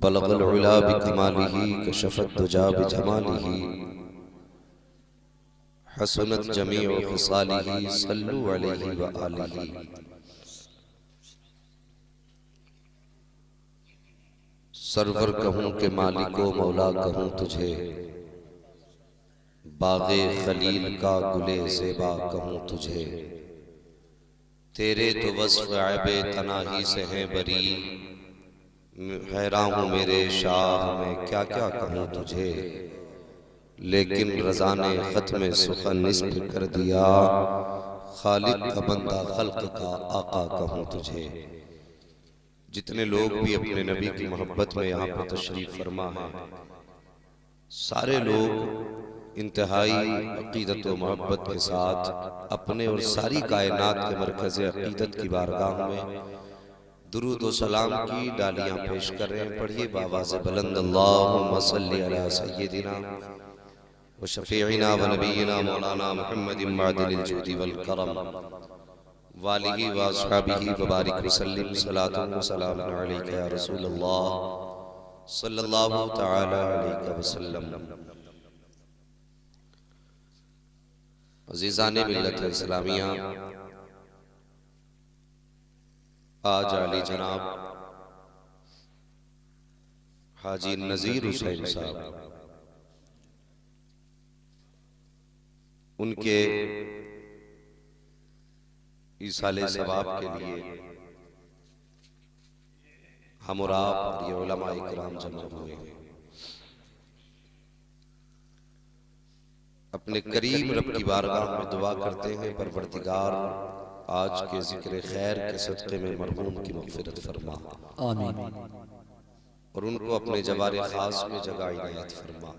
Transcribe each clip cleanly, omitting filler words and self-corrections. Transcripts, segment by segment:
बलगल उला बिकमालिही कशफत दुजा बिजमालिही हसनत जमीउ खिसालिही सल्लु अलैहि व आलिही। सरवर कहूँ के मालिको मौला कहूँ तुझे, बाग़े खलील का गुले ज़ेबा कहूँ तुझे। तेरे तो वस्फ़ ऐबे तनाही से हैं बरी, हैरान हूँ मेरे शाह मैं क्या क्या कहूँ तुझे। लेकिन रज़ा ने ख़त्म सुख़न निस्फ़ कर दिया, खालिक का बंदा खल्क़ का आका कहूँ तुझे। जितने लोग भी अपने नबी की मोहब्बत में यहाँ पर तशरीफ़ फरमा है, सारे लोग इंतहाई अक़ीदत व मोहब्बत के साथ अपने और सारी कायनात के मरकज़ अक़ीदत की बारगाह में दुरूद व सलाम की डालियाँ पेश कर रहे हैं। पढ़िए बावाज़ बुलंद अल्लाहुम्मा सल्लि अला सय्यदिना व शफ़ीइना व नबीना मौलाना मुहम्मदिन मादिलिल जुदी वल करम वालिही व अस्हाबिही व बारिक वसल्लिम सलातुन व सलामुन अलैका या रसूलल्लाह सल्लल्लाहु तआला अलैहि वसल्लम। अज़ीज़ाने मिल्लत इस्लामिया, आज आली जनाब हाजी नज़ीर हुसैन साहब, उनके ईसाले सवाब के लिए हम और आप और ये उलमा इकराम जमा हुए हैं। अपने करीम रब की बारगाह में दुआ करते हैं, परवरदिगार आज के जिक्र खैर के सदक़े में मरहूम की मग़फ़िरत फरमा, आमीन। और उनको अपने जवारे खास में जगह इनायत फरमा।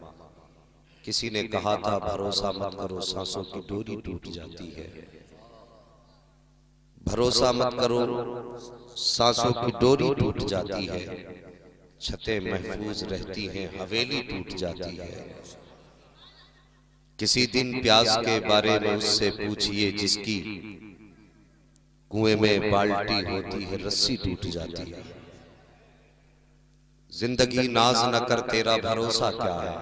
किसी ने कहा था भरोसा मत करो सांसों की डोरी टूट जाती है, भरोसा मत करो सांसों की डोरी टूट जाती है, छतें महफूज रहती हैं हवेली टूट जाती है। किसी दिन प्यास के बारे में उससे पूछिए जिसकी कुएं में बाल्टी होती है रस्सी टूट जाती है। जिंदगी नाज न कर तेरा भरोसा क्या है,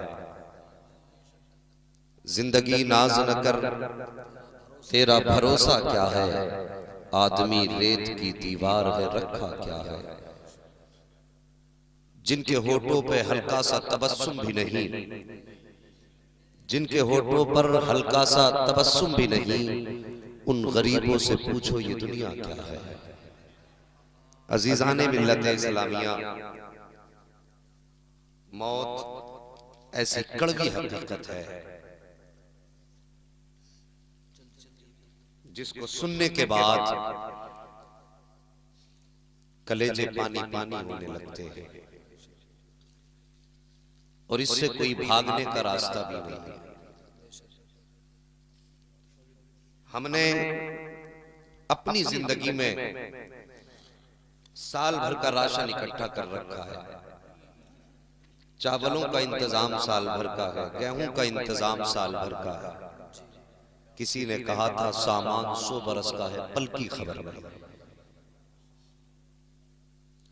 जिंदगी नाज न कर तेरा भरोसा क्या है, आदमी रेत की दीवार है रखा क्या है। जिनके होठों पे हल्का सा तबस्सुम भी नहीं, जिनके होठों पर हल्का सा तबस्सुम भी नहीं, उन गरीबों से पूछो ये दुनिया क्या है। अजीजाने मिल्लत इस्लामिया, मौत ऐसी कड़वी हकीकत है जिसको सुनने के बाद कलेजे पानी पानी होने लगते हैं और इससे कोई भागने का रास्ता भी नहीं है। हमने अपनी जिंदगी में साल भर का राशन इकट्ठा कर रखा है, चावलों का इंतजाम साल भर का है, गेहूं का इंतजाम साल भर का है। किसी ने कहा था सामान 100 बरस का है, पल की खबर नहीं।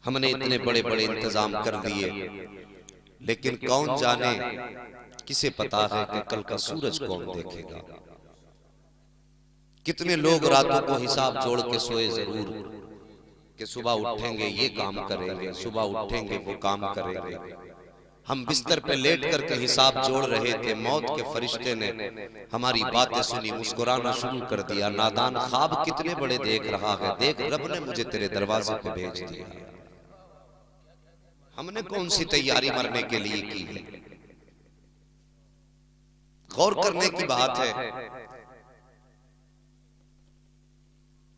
हमने इतने बड़े बड़े इंतजाम कर दिए, लेकिन कौन जाने, किसे पता है कि कल का सूरज कौन देखेगा। कितने लोग रातों को हिसाब जोड़ के सोए जरूर कि सुबह उठेंगे ये काम करेंगे, सुबह उठेंगे वो काम करेंगे। हम बिस्तर पे लेट करके हिसाब जोड़ रहे थे, मौत के फरिश्ते ने हमारी बातें सुनी, मुस्कुराना शुरू कर दिया। नादान ख्वाब कितने बड़े देख रहा है, देख रब ने मुझे तेरे दरवाजे पे भेज दिया। हमने कौन सी तैयारी मरने के लिए की है। गौर करने की बात है,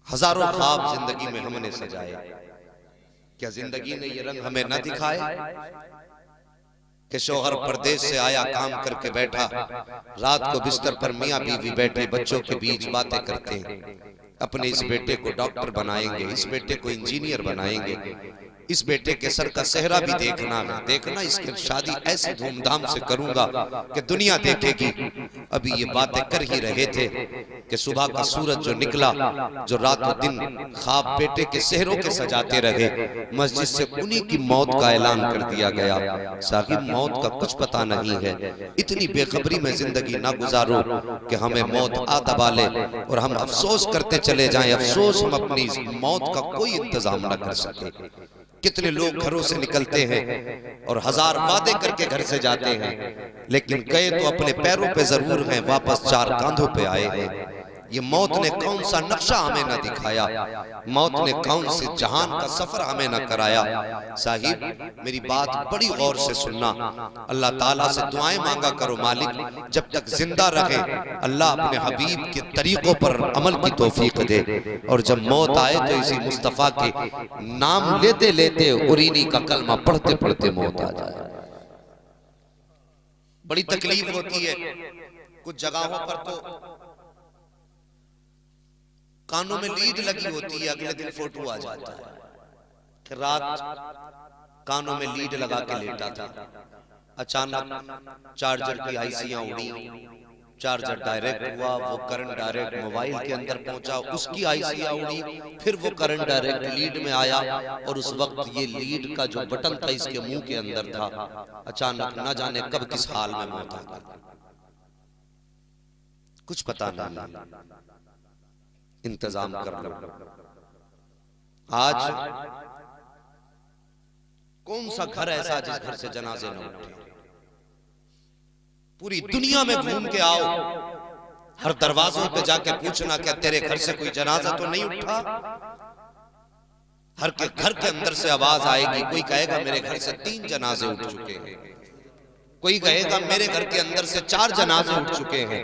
हजारों ख्वाब जिंदगी में हमने सजाए, क्या जिंदगी ने ये रंग हमें न दिखाए कि शौहर परदेश से आया काम करके बैठा, रात को बिस्तर पर मियां बीवी बैठे बच्चों के बीच बातें करते हैं, अपने इस बेटे को डॉक्टर बनाएंगे, इस बेटे को इंजीनियर बनाएंगे, इस बेटे के सर का सेहरा भी देखना है, देखना इसकी शादी ऐसी धूमधाम से करूंगा कि दुनिया देखेगी। अभी ये बातें कर ही रहे थे कि सुबह का सूरज जो निकला, जो रातों दिन ख्वाब बेटे के सेहरों के सजाते रहे, मस्जिद से उन्हीं की मौत का ऐलान कर दिया गया। साहिब मौत का कुछ पता नहीं है, इतनी बेखबरी में जिंदगी ना गुजारो कि हमें मौत आ दबा ले और हम अफसोस करते चले जाएं, अफसोस हम अपनी मौत का कोई इंतजाम ना कर सके। कितने लोग घरों से निकलते हैं और हजार वादे करके घर से जाते हैं, लेकिन गए तो अपने पैरों पे जरूर हैं, वापस चार कांधों पे आए हैं। ये मौत ने कौन सा नक्शा हमें ना दिखाया, मौत ने कौन से जहान का सफर हमें ना कराया। साहिब मेरी बात बड़ी गौर से सुनना, अल्लाह ताला से दुआएं मांगा करो, मालिक जब तक जिंदा रहे अल्लाह अपने हबीब के तरीकों पर अमल की तौफीक दे, और जब मौत आए तो इसी मुस्तफा के नाम लेते लेते उरीनी का कलमा पढ़ते पढ़ते मौत आ जाए। बड़ी तकलीफ होती है। कुछ जगहों पर तो कानों में लीड लगी होती है, अगले दिन फोटो आ जाता है कि रात कानों में लीड लगा के लेटा था, अचानक चार्जर की आईसियां उड़ी, चार्जर डायरेक्ट हुआ, वो करंट डायरेक्ट मोबाइल के अंदर पहुंचा, उसकी आईसियां उड़ी, फिर वो करंट डायरेक्ट लीड में आया, और उस वक्त ये लीड का जो बटन था इसके मुंह के अंदर था। अचानक न जाने कब किस हाल में मौत आ गई, कुछ पता नहीं। इंतजाम कर लो। आज कौन सा घर ऐसा जिस घर से जनाजे न उठे? पूरी दुनिया में घूम के आओ, हर दरवाजों पे जाके पूछना क्या तेरे घर से कोई जनाजा तो नहीं उठा। हर के घर के अंदर से आवाज आएगी, कोई कहेगा मेरे घर से 3 जनाजे उठ चुके हैं, कोई कहेगा मेरे घर के अंदर से 4 जनाजे उठ चुके हैं,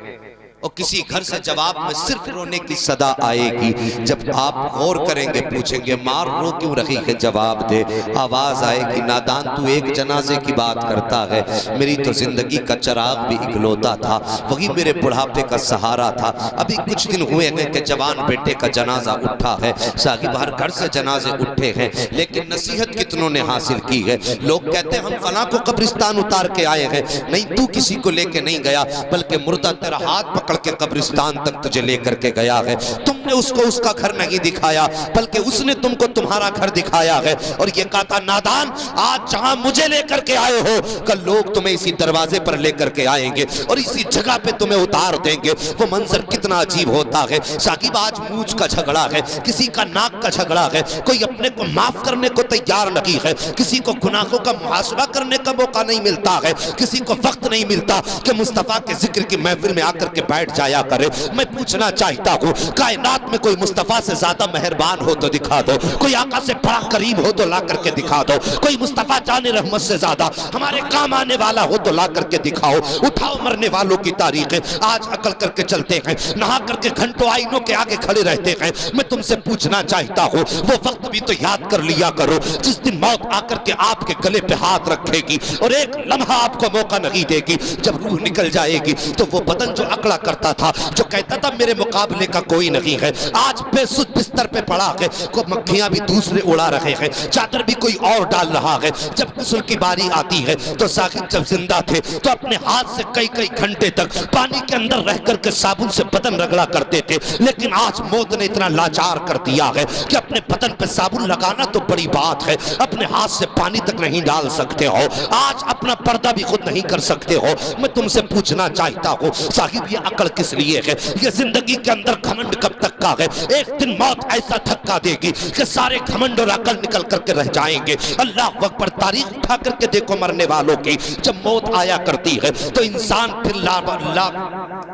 और किसी घर से जवाब में सिर्फ रोने की सदा आएगी। जब आप गौर करेंगे पूछेंगे मार रो क्यों रही है, जवाब दे, आवाज आएगी नादान तू एक जनाजे की बात करता है, मेरी तो जिंदगी का चिराग भी इकलौता था, वही मेरे बुढ़ापे का सहारा था। अभी कुछ दिन हुए हैं कि जवान बेटे का जनाजा उठा है। साहिब हर घर से जनाजे उठे हैं, लेकिन नसीहत कितनों ने हासिल की है। लोग कहते हैं हम फलां को कब्रिस्तान उतार के आए हैं, नहीं तू किसी को लेके नहीं गया, बल्कि मुर्दा तेरा हाथ पकड़ के कब्रिस्तान तक तुझे लेकर के गया है। तुमने उसको उसका घर नहीं दिखाया, बल्कि उसने तुमको तुम्हारा घर दिखाया है, और ये कहा था नादान आज जहां मुझे लेकर के आए हो, कल लोग तुम्हें इसी दरवाजे पर लेकर के आएंगे और इसी जगह पे तुम्हें उतार देंगे। वो मंजर कितना अजीब होता है। साकिब आज मूंछ का झगड़ा है, किसी का नाक का झगड़ा है, कोई अपने को माफ करने को तैयार नहीं है, किसी को गुनाहों का मुहासबा करने का मौका नहीं मिलता है, किसी को वक्त नहीं मिलता कि मुस्तफा के जिक्र की महफिल में आकर के बैठ जाया करे। मैं पूछना चाहता हूँ कायनात में कोई मुस्तफा से ज्यादा मेहरबान हो तो दिखा दो, कोई आका से बड़ा करीब हो तो ला करके दिखा दो, कोई मुस्तफा जाने रहमत से ज्यादा हमारे काम आने वाला हो तो ला करके दिखाओ। उठाओ मरने वालों की तारीखें, आज अकल करके चलते हैं, नहा करके घंटों आईनों के आगे खड़े रहते हैं। मैं तुमसे पूछना चाहता हूँ वो वक्त भी तो याद कर लिया करो जिस दिन मौत आकर के आपके गले पे हाथ रखेगी और एक लम्हा आपको मौका नहीं देगी। जब रूह निकल जाएगी तो वो बदन जो अकड़ा करता था, जो कहता था मेरे मुकाबले का कोई नहीं है, आज बेसुध बिस्तर पे पड़ा है, को मक्खियां भी दूसरे उड़ा रहे हैं, चादर भी कोई और डाल रहा है। जब गुस्ल की बारी आती है तो साकिब जब जिंदा थे तो अपने हाथ से कई कई घंटे तक पानी के अंदर रह करके साबुन से बदन रगड़ा करते थे, लेकिन आज मौत ने इतना लाचार कर दिया है कि अपने बदन पे साबुन लगाना तो बड़ी बात है, अपने हाथ से पानी तक नहीं डाल सकते हो, आज अपना पर्दा भी खुद नहीं कर सकते हो। मैं तुमसे पूछना चाहता हूँ साहिब ये अकल किस लिए है? ये जिंदगी के अंदर घमंड कब तक का है? एक दिन मौत ऐसा धक्का देगी कि सारे घमंड और अकल निकल करके रह जाएंगे। अल्लाह अकबर, तारीख उठा करके देखो मरने वालों की, जब मौत आया करती है तो इंसान फिर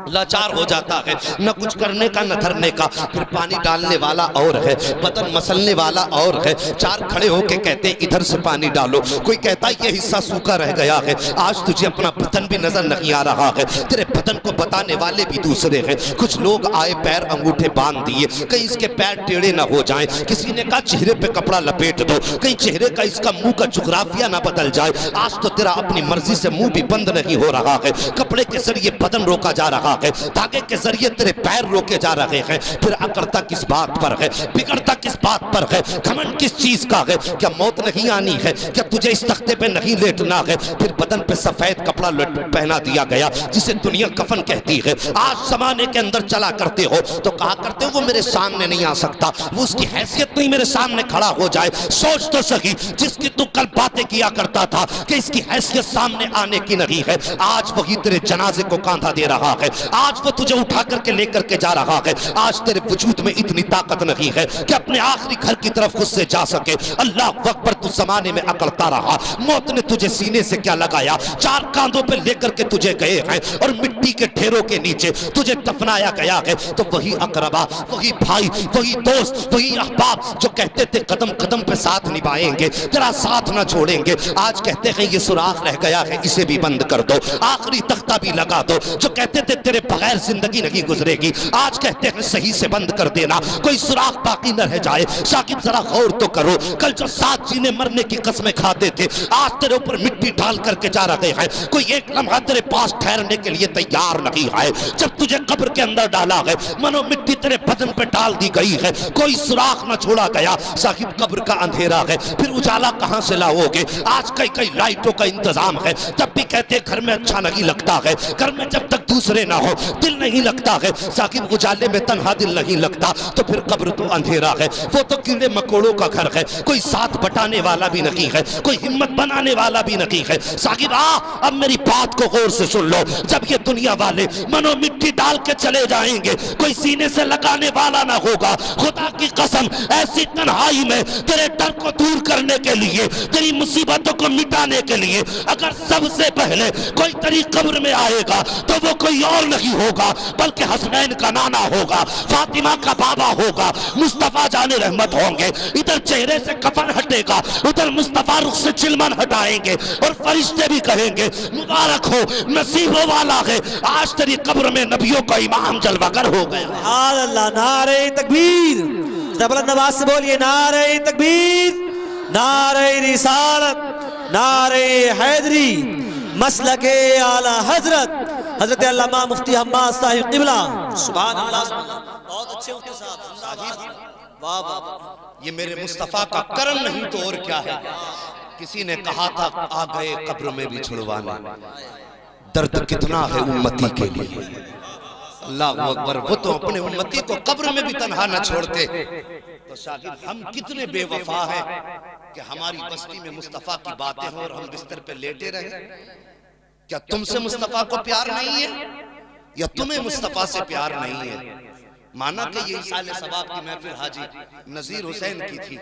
लाचार हो जाता है, न कुछ करने का न धरने का। फिर पानी डालने वाला और है, बदन मसलने वाला और है, चार खड़े होके कहते हैं इधर से पानी डालो, कोई कहता है ये हिस्सा सूखा रह गया है, आज तुझे अपना बदन भी नजर नहीं आ रहा है, तेरे बदन को बताने वाले भी दूसरे हैं। कुछ लोग आए पैर अंगूठे बांध दिए, कहीं इसके पैर टेढ़े ना हो जाएं। किसी ने कहा चेहरे पे कपड़ा लपेट दो, कहीं चेहरे का इसका मुंह का जुग्राफिया ना बदल जाए। आज तो तेरा अपनी मर्जी से मुंह भी बंद नहीं हो रहा है, कपड़े के जरिए बदन रोका जा रहा है, धागे के जरिए तेरे पैर रोके जा रहे हैं। फिर अकड़ता किस बात पर है, बिगड़ता किस बात पर है, घमंड किस चीज का है? क्या मौत नहीं आनी है? क्या तुझे इस तख्ते पे नहीं लेटना है? फिर बदन पे सफेद कपड़ा पहना दिया गया जिसे दुनिया कफन कहती है। आज जमाने के अंदर चला करते हो तो कहा करते हो वो मेरे सामने नहीं आ सकता, वो उसकी हैसियत नहीं मेरे सामने खड़ा हो जाए। सोच तो सही, जिसकी तू कल बातें किया करता था कि इसकी हैसियत सामने आने की नहीं है, आज वही तेरे जनाजे को कांधा दे रहा है, आज वो तुझे उठा करके लेकर के जा रहा है। आज तेरे वजूद में इतनी ताकत नहीं है कि अपने आखिरी घर की तरफ खुद से जा सके। अल्लाह अकबर, तू जमाने में अकड़ता रहा, मौत ने तुझे सीने से क्या लगाया, चार कांधों पे लेकर के तुझे गए हैं और मिट्टी के ढेरों के नीचे तुझे दफनाया गया है। तो वही अकरबा, वही भाई, वही दोस्त, वही अहबाब जो कहते थे कदम कदम पे साथ निभाएंगे, तेरा साथ ना छोड़ेंगे, आज कहते हैं ये सुराख रह गया है, इसे भी बंद कर दो, आखिरी तख्ता भी लगा दो। जो कहते थे तेरे बगैर जिंदगी नहीं गुजरेगी, आज कहते हैं सही से बंद कर देना, कोई सुराख बाकी न रह जाए। शाकिब जरा गौर तो करो, कल जो साथ जीने मरने की कसमें खाते थे, आज तेरे ऊपर मिट्टी डाल करके जा रहे हैं, कोई एक लम्हा तेरे पास ठहरने के लिए तैयार नहीं है। जब तुझे कब्र के अंदर डाला है, मनो मिट्टी तेरे बदन पे डाल दी गई है, कोई सुराख न छोड़ा गया। साहिब कब्र का अंधेरा है, फिर उजाला कहां से लाओगे? आज कई कई लाइटों का इंतजाम है, तब भी कहते घर में अच्छा नहीं लगता है, घर में जब तक दूसरे ना हो दिल नहीं लगता है। साकिब उजाले में तन्हा दिल नहीं लगता, तो फिर कब्र तो अंधेरा है, वो तो कीड़े मकोड़ों का घर है, कोई साथ बटाने वाला भी नहीं है, कोई हिम्मत बनाने वाला भी नहीं है। साकिब अब मेरी बात को गौर से सुन लो, जब ये दुनिया वाले मनो मिट्टी डाल के चले जाएंगे, कोई सीने से लगाने वाला ना होगा। खुदा की कसम, ऐसी तन्हाई में तेरे डर को दूर करने के लिए, तेरी मुसीबतों को मिटाने के लिए अगर सबसे पहले कोई तेरी कब्र में आएगा तो वो कोई और नहीं होगा बल्कि हसनैन का नाना होगा, फातिमा का बाबा होगा, मुस्तफा जाने रहमत होंगे। इधर चेहरे से कफन हटेगा, उधर मुस्तफा रुख से चिलमन हटाएंगे और फरिश्ते भी कहेंगे मुबारक हो, नसीबों वाला है, आज तेरी कब्र में नबियों का इमाम जलवागर हो गया। अल्लाह, नारे तकबीर, बुलंद आवाज से बोलिए नारे तकबीर, नारे रिसालत, नारे हैदरी, मसलके आला हजरत हजरत अल्लामा मुफ्ती हम्माद साहिब किबला। सुभान अल्लाह, बहुत अच्छे मुफ्ती साहब, वाह वाह। ये मेरे मुस्तफा का करम नहीं तो और क्या है। किसी ने कहा था आ गए कब्र में भी छुड़वाने, दर्द कितना है उम्मती के लिए। अल्लाह अकबर, वो तो अपने उम्मती को कब्र में भी तन्हा न छोड़ते। तो शागिद हम कितने बेवफा हैं कि हमारी बस्ती में मुस्तफा की बातें हो और हम बिस्तर पे लेटे रहे। क्या तुमसे मुस्तफा को प्यार नहीं है या तुम्हें मुस्तफा से प्यार नहीं है? माना कि ये साले सवाब की महफिल हाजी नजीर हुसैन की थी,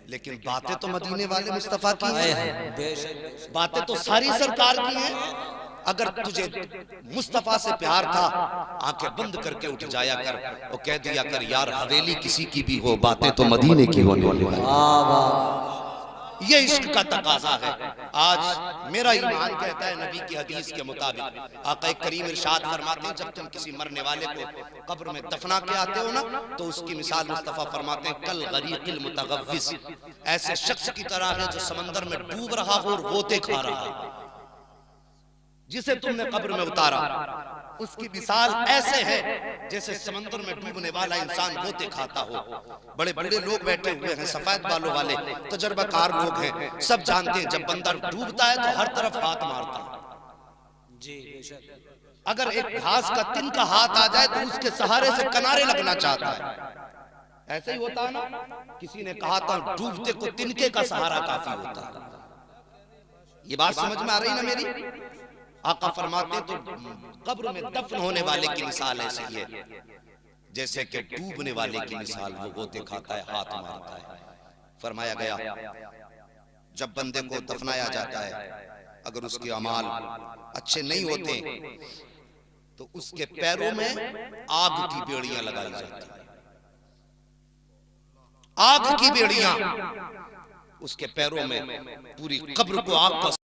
लेकिन बातें तो मदीने वाले मुस्तफा की हैं, बातें तो सारी सरकार की हैं। अगर तुझे मुस्तफा से प्यार था, आंखें बंद करके उठ जाया कर और कह दिया कर यार हवेली किसी की भी हो, बातें तो मदीने की होने वाली। ये इश्क का तकाजा है। आज मेरा ईमान कहता है नबी की हदीस के मुताबिक, आका करीम इरशाद फरमाते हैं जब तुम किसी मरने वाले को कब्र में दफना के आते हो ना, तो उसकी मिसाल मुस्तफा फरमाते हैं कल गरीकिल मुतगव्विस, ऐसे शख्स की तरह है जो समंदर में डूब रहा हो और गोते खा रहा हो। जिसे तुमने कब्र में उतारा उसकी मिसाल ऐसे है जैसे समंदर में डूबने वाला इंसान गोते खाता हो। बड़े बड़े लोग बैठे हुए हैं, सफेद बालों वाले तजर्बाकार लोग हैं, सब जानते हैं जब बंदा डूबता है तो हर तरफ हाथ मारता है जी। अगर एक घास का तिनका हाथ आ जाए तो उसके सहारे से किनारे लगना चाहता है। ऐसे ही होता है ना, किसी ने कहा था डूबते को तिनके का सहारा काफी होता है। ये बात समझ में आ रही ना मेरी? आका फरमाते तो कब्र में दफन होने वाले की मिसाल ऐसी है जैसे कि डूबने वाले की मिसाल, वो गोते खाता है, हाथ मारता है। फरमाया गया जब बंदे को दफनाया जाता है, अगर उसके अमाल अच्छे नहीं होते तो उसके पैरों में आग की बेड़ियां लगाई जाती है। आग की बेड़ियां उसके पैरों में, पूरी कब्र को आग का